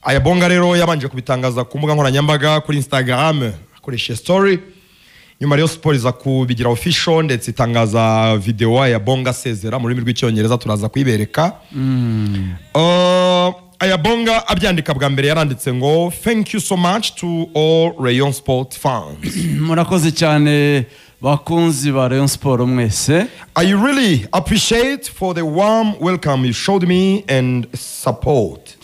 Ayabonga rero yabanje kubitangaza ku mbuga nkoranyambaga kuri Instagram akoresha story nyuma Rayon Sport iza kubigira official ndetse itangaza video Ayabonga asezera mu rurimi rw'icyongereza turaza kuyibereka. Ayabonga abyandika bwa mbere yaranditse ngo thank you so much to all Rayon Sport fans. Murakoze cyane bakunzi ba Rayon Sport mwese. I really appreciate for the warm welcome you showed me and support.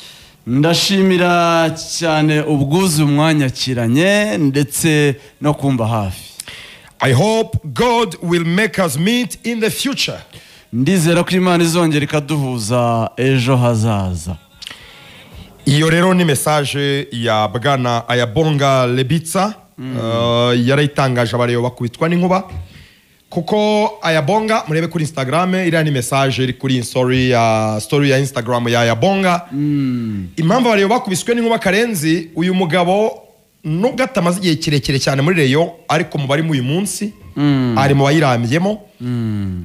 Ndashimira cyane ubwuzu mwanyakiranye ndetse no kumba hafi. I hope God will make us meet in the future. Ndizera ko Imana izongera ikaduhuza ejo hazaza. Iyo rero ni message ya Bwana Ayabonga Lebitsa yarayitangaje abareo bakubitwa n'inkuba kuko Ayabonga murebe kuri Instagram iriya ni message iri kuri story ya Instagram ya Ayabonga. Impamvu abareo bakubiswe n'inkuba Karenzi uyu mugabo nubwo atamaze igihe kirekire cyane muri Rayon ariko mu bari mu uyu munsi ari mu bayirambyemo.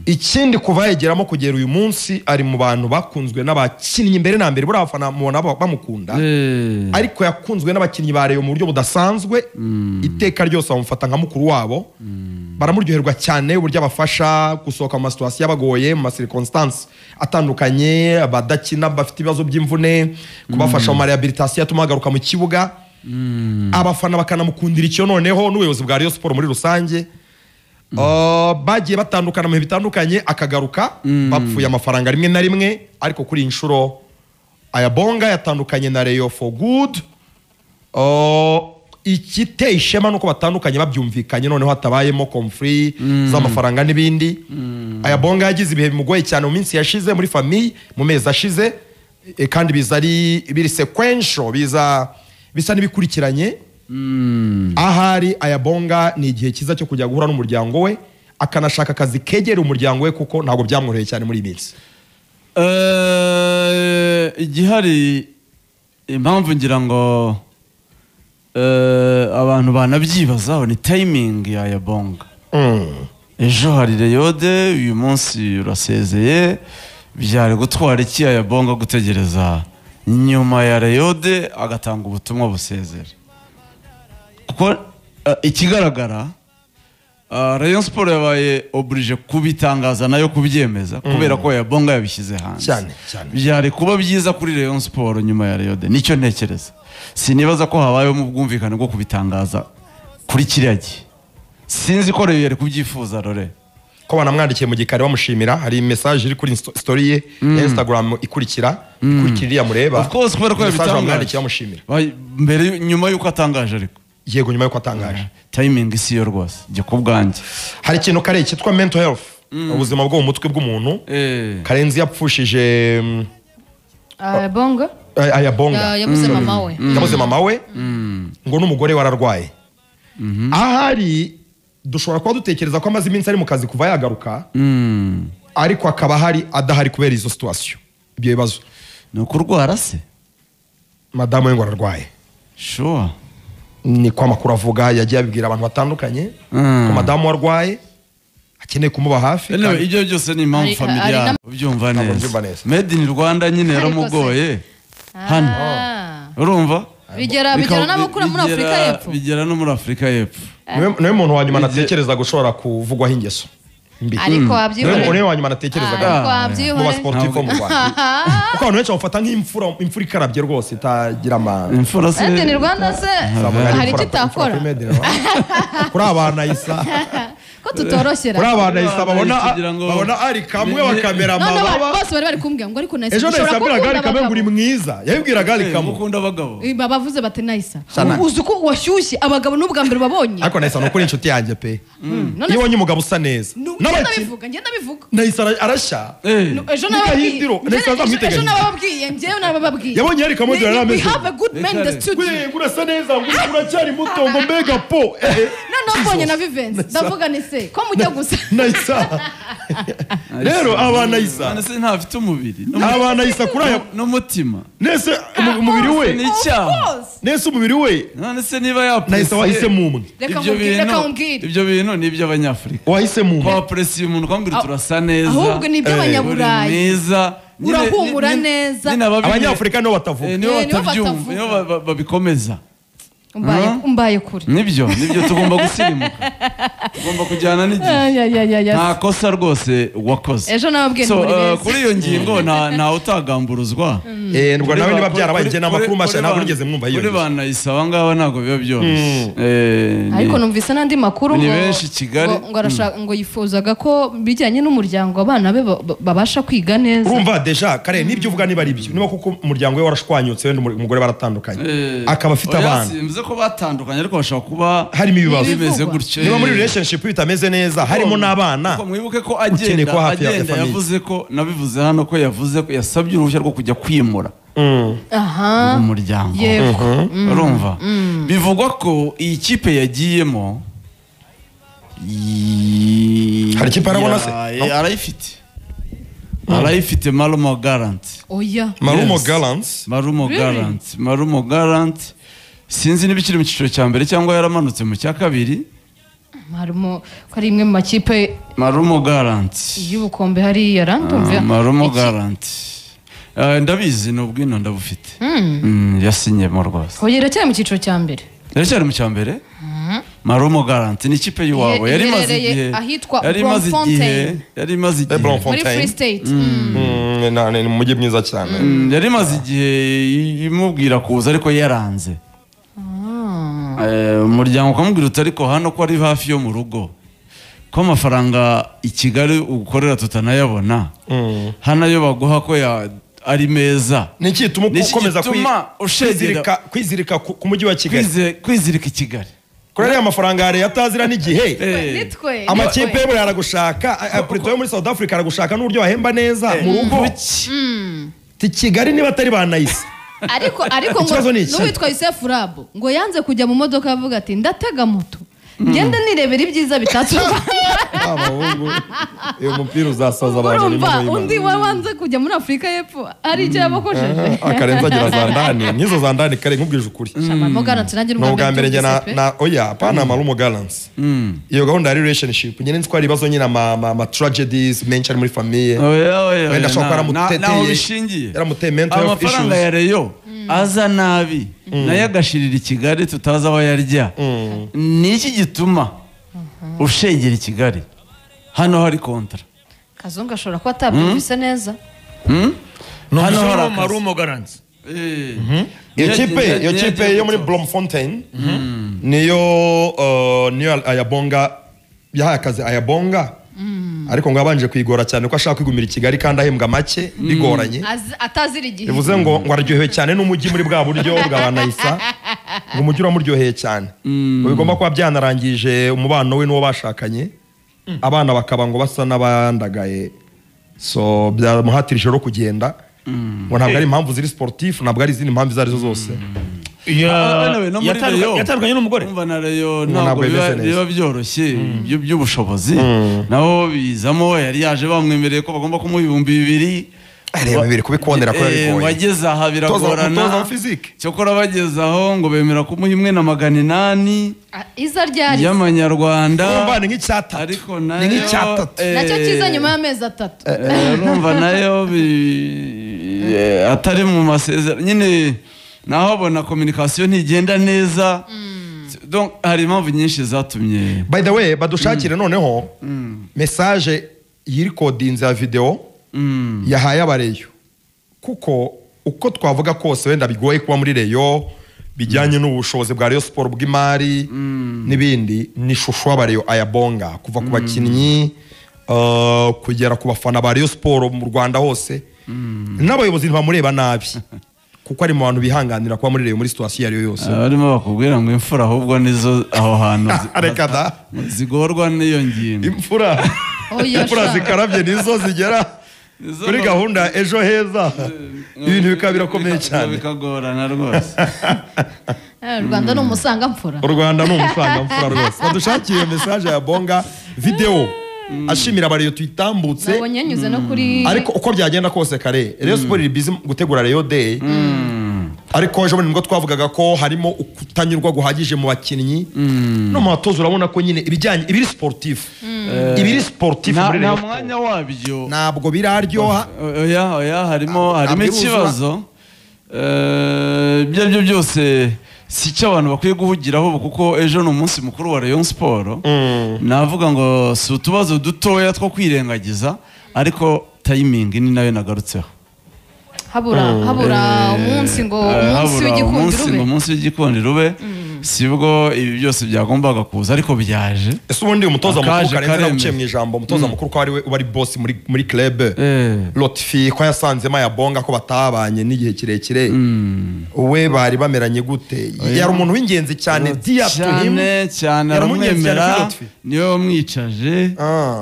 Ikindi kuva yegeramo kugera uyu munsi ari mu bantu bakunzwe n'abakinnyi imbere na mbere buri abafana mubona bamukunda ariko yakunzwe n'abakinnyi ba Rayon mu buryo budasanzwe. Iteka ryose bamufata nka mukuru wabo baramuryoherwa cyane uburyo abafasha gusohoka mu situation yabagoye mu circumstances atandukanye abadakina bafite ibibazo by'imvune kubafasha mu rehabilitation yatuma agaruka mu kibuga. Abafana bakanamukundira icyo noneho n'ubuyobozi bwa Rayon Sport muri rusange bagiye batandukana mu bitandukanye akagaruka bapfuye amafaranga rimwe na rimwe ariko kuri inshuro Ayabonga yatandukanye na Rayon for good. Ikiteye ishema nuko batandukanye babyumvikanye noneho hatabayemo conflict z'amafaranga n'ibindi. Ayabonga yagize ibihe bimugoye cyane mu minsi yashize muri famille mu mezi ashize kandi bizari biri sequential bisa nibikurikiranye. Ahari Ayabonga ni igihe kiza cyo kujya guhura n'umuryango we akanashaka akazi kegera umuryango we kuko ntago byamworoheye cyane muri iminsi. Igihari impamvu ngira ngo abantu banabyibazaho ni timing ya Ayabonga. Ejo hari Rayode uyu munsi urasezeye byari gutwara iki Ayabonga gutegereza nyuma ya Rayode agatanga ubutumwa busezera kuko ikigaragara Rayon Sport yabaye oblige kubitangaza nayo kubyemeza kubera ko Ayabonga yabishyize hanze cyane. Byari kuba byiza kuri Rayon Sport nyuma ya Rayode nicyo ntekereza. Sinibaza ko habayeho mu bwumvikane bwo kubitangaza kuri kiriya gihe. Sinzi ko Rayon yari kubyifuza rore ko banamwandikiye mu gikari bamushimira. Hari message iri kuri story ye ya Instagram ikurikiriya mureba. Of course kubera ko yabitangaje bamushimira mbere nyuma yuko atangaje ariko yego nyuma yuko atangaje timing isi yo rwose je kubwanjye. Hari ikintu kare cyitwa mental health ubuzima bwo mu mutwe bw'umuntu. Karenzi yapfushije Ayabonga yabuze mama we ngo n'umugore wararwaye. Ahari dushobora kuba dutekereza ko amaze iminsi ari mu kazi kuva yagaruka ariko akaba hari adahari kubera izo situation ibyo bibazo. No kurwara se madamu we ngo ararwaye sure ni kwa makuru avuga yagiye abibwira abantu batandukanye ko madamu warwaye akeneye kumuba hafi. Ibyo byose ni impamvu familiar ubyumva neza. Made in Rwanda nyine yaramugoye hano urumva bigera n'abakura muri Afrika y'Epfo bigera no muri Afrika y'Epfo. Niwe muntu wa nyuma natekereza gushobora kuvugwaho ingeso mbi ariko wabyihorera. Niwe wa nyuma natekerezaga mu basportif mu Rwanda kuko abantu benshi bafata nk'imfura ikarabye rwose itagira amana. Imfura se Made in Rwanda se hari kitakora kuri abana isa ko tutoroshyera kuri abana isa babona ari kamwe bakamera amababa bose bari kumbwira ngo ariko nahise ejo nahise abwira ari kamwe nguri mwiza yabibwiraga ari kamwe mukunda abagabo bavuze bati nahise uzi ko washyushye abagabo n'ubwa mbere babonye ariko nahise no kuri inshuti yanjye pe iyo wonye umugabo usa neza nabivuga nahise arashya ejo nabababwiye njyewe nabababwiye yabonye ari kamwe dore we have a good man in the studio urasa neza uracyari muto ngo mbega po no mbonye na Vivense ndavuga ni se ko mujya gusa nahisa rero abana isa nase ntafite umubiri abana isa kuraya n'umutima nese umubiri we ni cyaha nese umubiri we nase niba yapese nahise wahise mumwe ibyo bintu ni iby'abanyafrika wahise mumwe kwa presi umuntu kwambira turasa neza ahubwo ni iby'abanyaburayi neza urahumura neza abanyafurika nibo batavuga nibo batabyumva nibo babikomeza umbaye kure nibyo tugomba gusirimuka tugomba kujyana n'igihe nta kosa rwose wakoze ejo nababwiye ni muri beza kuri iyo ngingo nta utagamburuzwa ngo nawe niba byarabaye njye n'amakuru mashya ntabwo nigeze mwumva iyo kuri banayisa aba ngaba ntabwo biba byoroshye ariko numvise n'andi makuru ni benshi Kigali ngo yifuzaga ko bijyanye n'umuryango abana be babasha kwiga neza urumva deja kare nibyo uvuga niba ari byo niba kuko umuryango we warashwanyutse wenda umugore baratandukanye akaba afite abana ko batandukanye ariko bashobora kuba harimo ibibazo bimeze gutyo niba muri relationship bitameze neza harimo n'abana kuko mwibuke ko agenda yavuze ko nabivuze hano ko yavuze ko yasabye uruhushya rwo kujya kwimura mu muryango urumva bivugwa ko iyi kipe yagiyemo hari ikipe arabona se arayifite Marumo Gallants Marumo Gallants sinzi n'ibikiri mu cyiciro cya mbere cyangwa yaramanutse mu cya kabiri Marumo ko ari imwe mu makipe Marumo Gallants y'ubukombe hariya randumva Marumo Gallants ndabizi n'ubwino ndabufite yasinyemo rwose hoye iracyari mu cyiciro cya mbere iracyari mu cya mbere Marumo Gallants ni ikipe y'iwabo yari imaze igihe muri Free State ni mu mujyi mwiza cyane yari imaze igihe imubwira kuza ariko yaranze umuryango ukamubwira uti ariko hano ko ari hafi yo mu rugo ko amafaranga i Kigali ukorera tutanayabona hano yo baguha ko ari meza ni iki gituma ukomeza kwizirika ku mujyi wa Kigali kwizirika i Kigali kuri ariya mafaranga ya leta atazira n'igihe amakipe yo aragushaka yo muri South Africa aragushaka n'uburyo wahemba neza mu rugo Kigali niba atari banayise ariko ngo n'uwitwa Yusef Rabo ngo yanze kujya mu modoka avuga ati ndatega moto ngenda nirebera ibyiza bitatse uyu mupira uzasoza abantu urumva undi wanze kujya muri Afurika y'Epfo ari icyo yabakojeje akarenza agira zandani nk'izo zandani kare nkubwije ukuri Marumo Gallants nanjye n'ubwa mbere njye na oya pana Marumo Gallants iyo gahunda ya relationship njye nzi ko ari ibibazo nyine ama tragedies menshi ari muri famille wenda ashobora kuba yaramuteye mental health issues amafaranga ya Reyo aza nabi nayo agashirira i Kigali tutazi aho yarya ni iki gituma ushengera i Kigali hano hari kontra Kazungu ashobora kuba atabyumvise neza hano hari Marumo Gallants iyo kipe yo muri Bloemfontein niyo Ayabonga yahaye akazi Ayabonga ariko ngo abanje kwigora cyane ko ashaka kwigumira i Kigali kandi ahembwa make bigoranye atazira igihe bivuze ngo araryohewe cyane n'umujyi muri bwa buryo bwa banayisa ngo umujyi uramuryoheye cyane bigomba kuba byanarangije umubano we n'uwo bashakanye abana bakaba ngo basa n'abandagaye so byamuhatirije ro kugenda ngo ntabwo ari impamvu ziri sportif ntabwo ari izindi mpamvu izo arizo zose yatandukanye n'umugore umva na Reyo ntabwo biba byoroshye by'ubushobozi nabo bizamo yari yaje bamwemereye ko bagomba kumuha 2,000 areba bibiri kubikondera ko yabigoye wageze aha biragorana cyokora bageze aho ngo bemera kumuha 1,800 iza ryari y'amanyarwanda urumva ni nk'icyatatu ariko ni nk'icyatatu nacyo kiza nyuma y'amezi 3 urumva nayo atari mu masezerano nyine naho bona communication ntigenda neza donc hari impamvu nyinshi zatumye by the way badushakire noneho message yiri codinze ya video yahaye abareyo kuko uko twavuga kose wenda bigoye kuba muri Reyo bijyanye n'ubushobozi bwa Rayon Sport bw'imari n'ibindi ni shusho y'abareyo Ayabonga kuva ku bakinnyi kugera ku bafana ba Rayon Sport mu Rwanda hose n'abayobozi ntibamureba nabi kuko ari mu bantu bihanganira kuba muri Reyo muri situation yari yose barimo bakubwira ngo imfura ahubwo nizo aho hantu zigorwa n'iyo ngingo imfura zikarabye nizo zigera kuri gahunda ejo heza ibintu bikaba birakomeye cyane bikagorana rwose u Rwanda ni umusangamfura rwose badushakiye message ya Bonga video ashimira abareyo tuyitambutse nabonye nyuze no kuri ariko uko byagenda kose kare Rayon Sport iri busy gutegura Rayon Day ariko ejo nibwo twavugaga ko harimo ukutanyurwa guhagije mu bakinnyi no mu batozo urabona ko nyine ibijyanye ibiri sportif ibiri sportif muri nta mwanya wabyo ntabwo biraryoha oya harimo ikibazo ibyo byose si cyo abantu bakwiye guhugiraho kuko ejo ni umunsi mukuru wa Rayon Sport navuga ngo si utubazo dutoya two kwirengagiza ariko timing ni nayo nagarutseho habura umunsi ngo umunsi w'igikundiro ube sibwo ibi byose byagombaga kuza ariko byaje ese ubundi umutoza mukuru Karenzi naguciye mu ijambo umutoza mukuru ko ari boss muri club Lotfi ko yasanzemo Ayabonga ko batabanye n'igihe kirekire we bari bameranye gute yari umuntu w'ingenzi cyane cyane aramwemera niyo mwicaje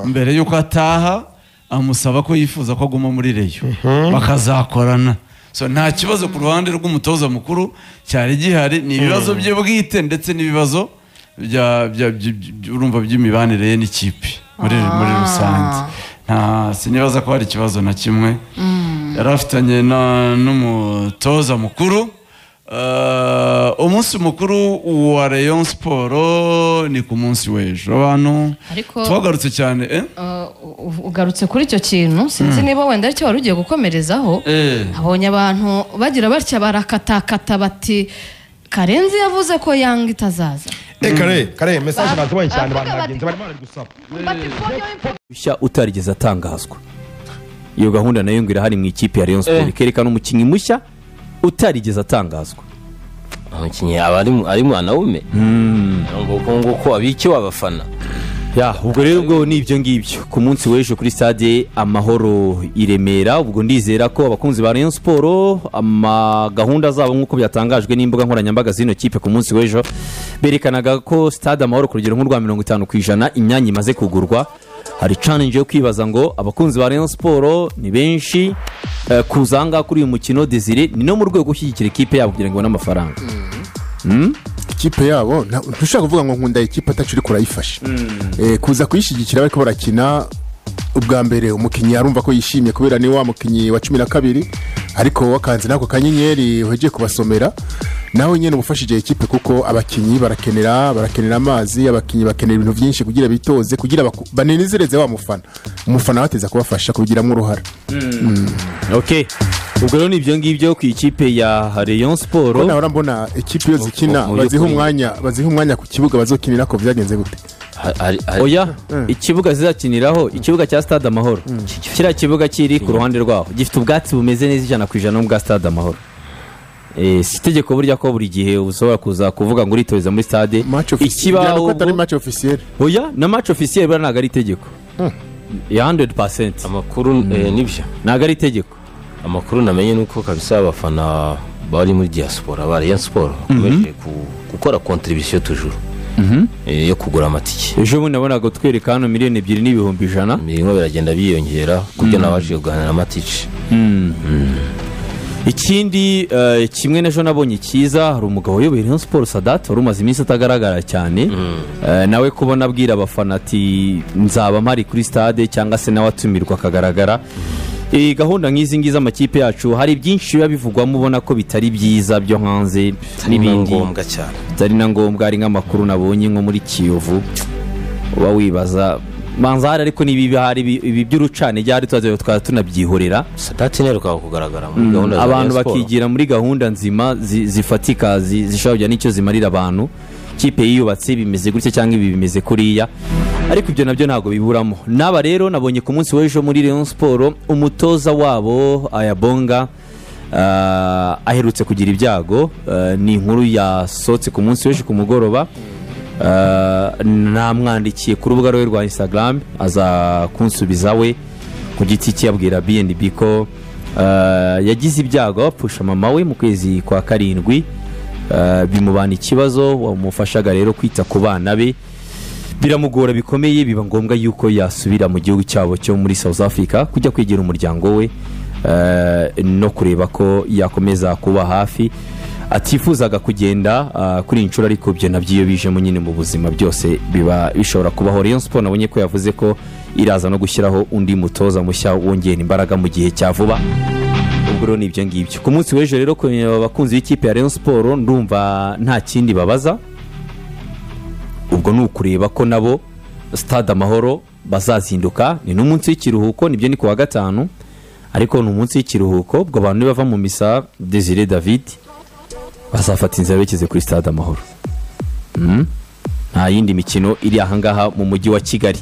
mbere yuko ataha amusaba ko yifuza ko aguma muri Rayon bakazakorana so nta kibazo ku ruhande rw'umutoza mukuru cyari gihari ni ibibazo bye bwite ndetse n'ibibazo urumva by'imibanire ye n'ikipe muri rusange sinibaza ko hari ikibazo na kimwe yari afitanye n'umutoza mukuru umunsi mukuru wa Rayon Sport ni ku munsi w'ejo abantu twagarutse cyane ugarutse kuri icyo kintu sinzi niba wenda aricyo wari ugiye gukomerezaho abonye abantu bagira batya barakatakata bati Karenzi yavuze ko Yanga itazaza kare message nazibonye cyane abantu bagenzi barimo gusaba bishya utarigeze atangazwa iyo gahunda nayo ngo irahari mu ikipe ya Rayon Sport ikerekana umukinnyi mushya utarigeze atangazwa umukinnyi ari mwana wume nguko abiki wabafana ubwo rero ubwo ni ibyo ngibyo ku munsi w'ejo kuri stade Amahoro i Remera ubwo ndizera ko abakunzi ba Rayon Sport gahunda zabo nk'uko byatangajwe n'imbuga nkoranyambaga zino kipe ku munsi w'ejo berekanaga ko stade Amahoro ku rugero nk'urwa 50% imyanya imaze kugurwa hari challenge yo kwibaza ngo abakunzi ba Rayon Sport ni benshi kuzanga kuri uyu mukino Desire ni no mu rwego gushyigikira ikipe yabo kugira ngo ibone amafaranga ikipe yabo ntushaka kuvuga ngo nkunda ikipe atacuri kurayifasha kuza kuyishyigikira bariko barakina ubwa mbere umukinnyi arumva ko yishimye kubera ni wa mukinnyi wa 12 ariko wakanze nako kanyenyeri uheje kubasomera nawe nyene ubufashije ikipe kuko abakinnyi barakenera amazi abakinnyi bakenera ibintu byinshi kugira bitoze kugira banenezereze wa umufana wateza kubafasha kubigiramo uruhara okay ubwo rero nibyo ngibyo ku ikipe ya Rayon Sport nawe urambona ikipe yo zikina baziha umwanya ku kibuga bazokinira ko byagenze gute oya ikibuga zizakiniraho ikibuga cya Stade Amahoro kira kibuga kiri ku ruhande rwaho gifite ubwatsi bumeze neza 100% n'ubwa Stade Amahoro si itegeko burya ko buri gihe ushobora kuza kuvuga ngo uritoreza muri stade ikibaho ko atari match officiel oya na match officiel bari naga ari itegeko ya 100% amakuru nibyo naga ari itegeko amakuru namenye nuko kabisa abafana bari muri diaspora bari Rayon Sport baje gukora contribution toujours yo kugura amatike ejo bundi nabonaga twereka hano 2,200,000 miliyoni biragenda biyongera kujya nabaje kuganira amatike ikindi kimwe n'ejo nabonye cyiza hari umugabo uyoboye Rayon Sport Sadat wari umaze iminsi atagaragara cyane nawe kubona abwira abafana ati nzaba mpari kuri stade cyangwa se nawe atumirwa akagaragara gahunda nk'izi ngizi amakipe yacu hari byinshi biba bivugwamo ubona ko bitari byiza byo hanze n'ibindi ngombwa cyane bitari na ngombwa ari nk'amakuru nabonye nko muri Kiyovu uba wibaza manzara ariko nibi hari ibi by'urucane ryari twazeye tunabyihorera Sadat nero kwa kugaragara muri gahunda abantu bakigira muri gahunda nzima zifatika zishobora n'icyo zimarira abantu kipe yiyubatse bimeze gutya cyangwa ibi bimeze kuriya ariko ibyo nabyo ntago biburamo naba rero nabonye ku munsi w'ejo muri Rayon Sport umutoza wabo Ayabonga aherutse kugira ibyago ni inkuru yasohotse ku munsi w'ejo ku mugoroba namwandikiye ku rubuga rwe rwa Instagram aza kunsubiza we ku giti cye yabwira BNB ko yagize ibyago apfusha mama we mu kwezi kwa 7 bimubana ikibazo wamufashaga rero kwita ku bana be biramugora bikomeye biba ngombwa yuko yasubira mu gihugu cyabo cyo muri South Africa kujya kwegera umuryango we no kureba ko yakomeza kuba hafi atifuzaga kugenda kuri inshuro ariko byo nabyo bije mu nyine mu buzima byose biba bishobora kubaho Rayon Sport nabonye ko yavuze ko iraza no gushyiraho undi mutoza mushya wongera imbaraga mu gihe cya vuba ubwo nibyo ngibyo ku munsi w'ejo rero ko abakunzi b'ikipe ya Rayon Sport ndumva nta kindi babaza ubwo nukureba ko nabo Stade Amahoro bazazinduka. Ni n'umunsi w'ikiruhuko, nibyo ni ku wa gatanu, ariko ni umunsi w'ikiruhuko. Ubwo abantu nibava mu misa, Desire David bazafata inzira berekeze kuri stade Amahoro. Nta yindi mikino iri ahangaha mu mujyi wa Kigali.